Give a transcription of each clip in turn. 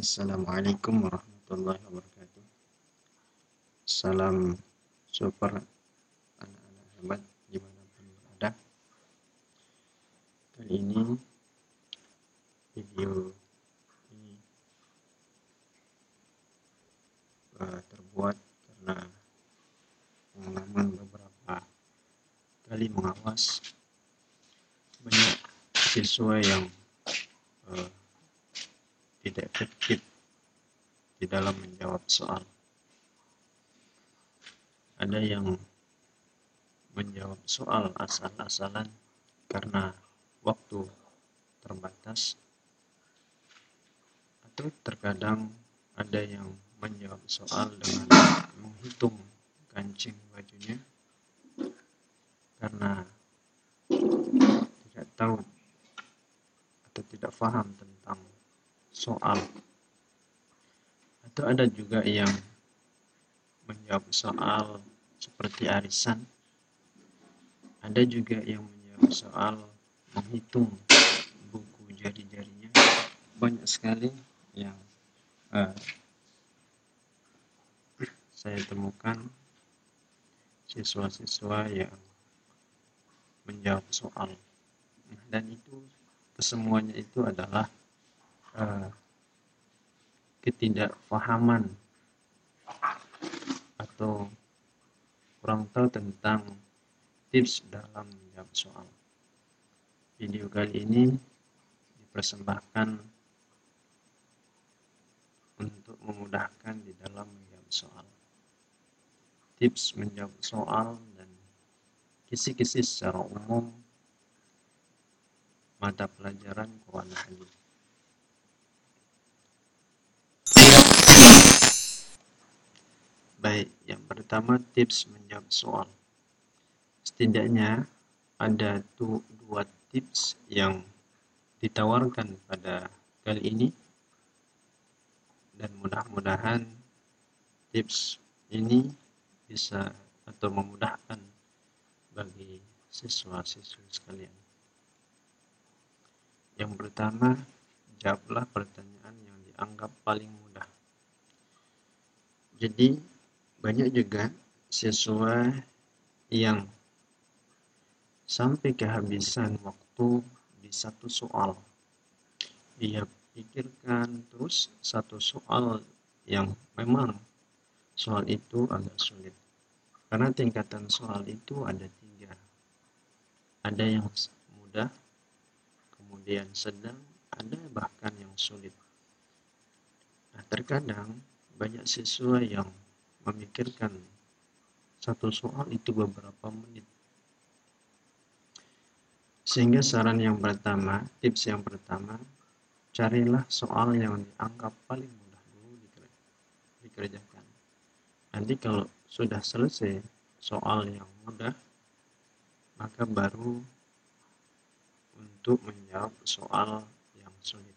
Assalamualaikum warahmatullahi wabarakatuh. Salam super anak-anak hebat dimanapun berada. Kali ini video ini terbuat karena pengalaman beberapa kali mengawas banyak siswa yang tidak efektif di dalam menjawab soal. Ada yang menjawab soal asal-asalan karena waktu terbatas, atau terkadang ada yang menjawab soal dengan menghitung kancing bajunya karena tidak tahu atau tidak paham tentang soal. Atau ada juga yang menjawab soal seperti arisan. Ada juga yang menjawab soal menghitung buku jari-jarinya. Banyak sekali yang saya temukan siswa-siswa yang menjawab soal. Dan itu kesemuanya itu adalah ketidakpahaman atau kurang tahu tentang tips dalam menjawab soal. Video kali ini dipersembahkan untuk memudahkan di dalam menjawab soal. Tips menjawab soal dan kisi-kisi secara umum mata pelajaran Quran Hadis. Baik, yang pertama tips menjawab soal. Setidaknya ada dua tips yang ditawarkan pada kali ini, dan mudah-mudahan tips ini bisa atau memudahkan bagi siswa-siswi sekalian. Yang pertama, jawablah pertanyaan yang dianggap paling mudah. Jadi banyak juga siswa yang sampai kehabisan waktu di satu soal. Dia pikirkan terus satu soal yang memang soal itu agak sulit. Karena tingkatan soal itu ada 3. Ada yang mudah, kemudian sedang, ada bahkan yang sulit. Nah, terkadang banyak siswa yang memikirkan satu soal itu beberapa menit. Sehingga saran yang pertama, tips yang pertama, carilah soal yang dianggap paling mudah dulu dikerjakan. Nanti kalau sudah selesai soal yang mudah, maka baru untuk menjawab soal yang sulit.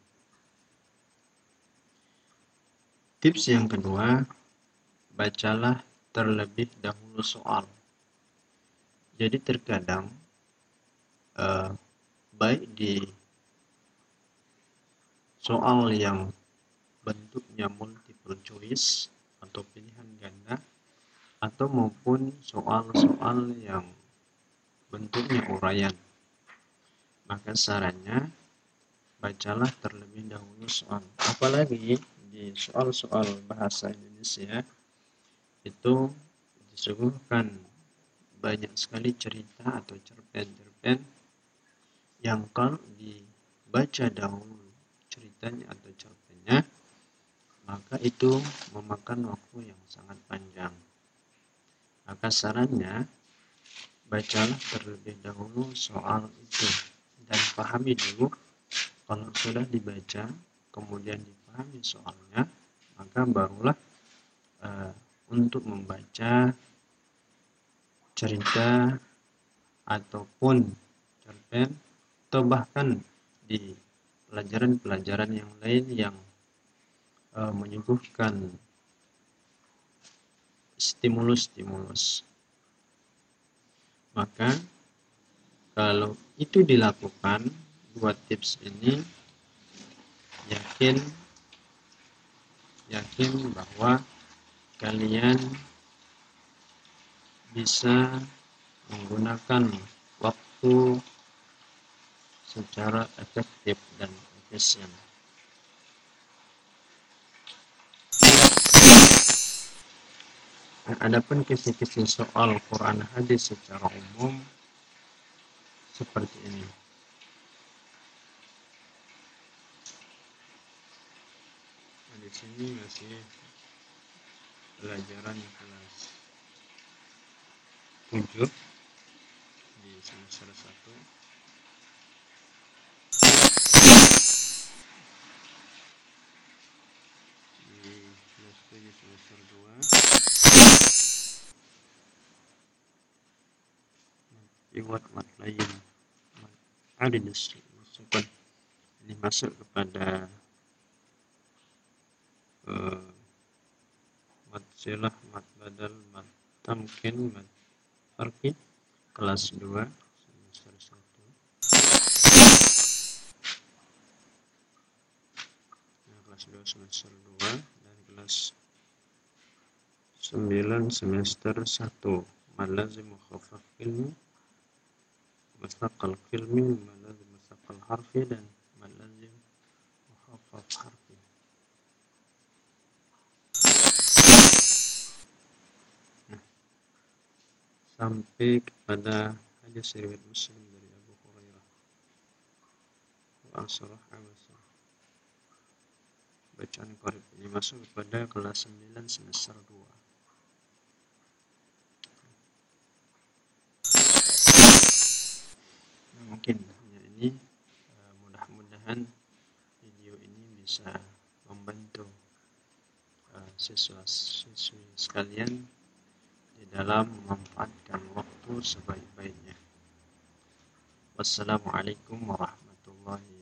Tips yang kedua, bacalah terlebih dahulu soal. Jadi terkadang baik di soal yang bentuknya multiple choice atau pilihan ganda, atau maupun soal-soal yang bentuknya uraian, maka sarannya bacalah terlebih dahulu soal. Apalagi di soal-soal bahasa Indonesia itu disuguhkan banyak sekali cerita atau cerpen-cerpen yang kalau dibaca dahulu ceritanya atau cerpennya, maka itu memakan waktu yang sangat panjang. Maka sarannya bacalah terlebih dahulu soal itu dan pahami dulu. Kalau sudah dibaca kemudian dipahami soalnya, maka barulah untuk membaca cerita ataupun cerpen, atau bahkan di pelajaran-pelajaran yang lain yang menyuguhkan stimulus-stimulus. Maka kalau itu dilakukan, 2 tips ini, yakin yakin bahwa kalian bisa menggunakan waktu secara efektif dan efisien. Adapun kisi-kisi soal Quran hadis secara umum seperti ini. Nah, di sini masih pelajaran kelas 7 di semester 1. Di kelas 7 semester 2. Iwat mat lain. Ada masukkan ini masuk kepada mat silah, mat badal, mat tamkin, mat farqi kelas 2 semester 1. Nah, kelas 2 semester 2 dan kelas 9 semester 1. Malazim mukhafaf ilmi, mustaqal ilmi, malazim mustaqal harfi, dan malazim mukhafaf harfi. Nah, sampai kepada hadis riwayat Muslim dari Abu Hurairah wa asrah awasah. Bacaan qarib ini masuk kepada kelas 9 semester 2. Nah, mungkin hanya ini. Mudah-mudahan video ini bisa membantu siswa-siswi sekalian di dalam memanfaatkan waktu sebaik-baiknya. Wassalamualaikum warahmatullahi